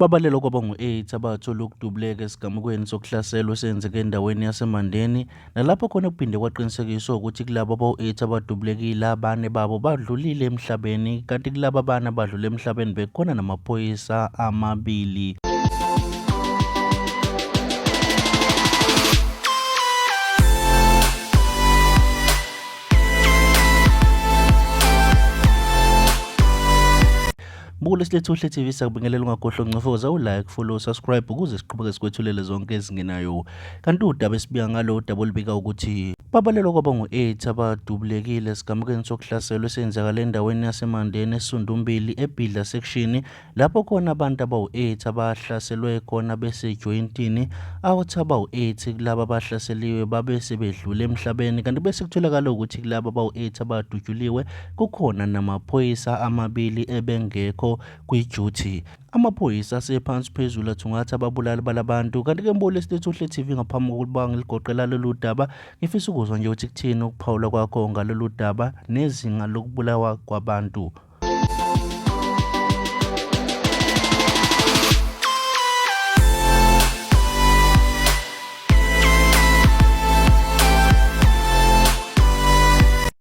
Babalelwa kwaba ngu-8 abathola ukudubuleka esigamekweni sokuhlaselwa esenzeke endaweni yaseMandeni, nalapho khona kuphinde kwaqinisekiswa ukuthi kulabo abawu-8 abadubulekile, abane babo badlulile emhlabeni, kanti kulabo abane abadlule emhlabeni bekhona namaphoyisa amabili. Buku lesilethu Uhle TV sakubingelela ungakhohlwa ukuncofoza ulike, follow, subscribe ukuze siqhubeke sikwethulele zonke ezingenayo. Kanti udaba esibika ngalo udaba olubika ukuthi babalelwa kwaba ngu-8 abadubulekile esigamekweni sokuhlaselwa esenzakala endaweni yaseMandeni eSundumbili eBhidla section, lapho khona abantu abawu-8 abahlaselwe khona besejoyintini, awuthi abawu-8 kulabo abahlaseliwe babe sebedlule emhlabeni, kanti bese kutholakala ukuthi kulabo abawu-8 abadutyuliwe kukhona namaphoyisa amabili ebengekho kwi-duty. Amaphoyisa asephansi phezulu athungatha ababulali balabantu. Kanti-ke Mbuku lesilethu Uhle TV, ngaphambi kokuba ngiligoqela lolu daba, ngifisa ukuzwa nje ukuthi kuthini ukuphawula kwakho ngalolu daba nezinga lokubulawa kwabantu.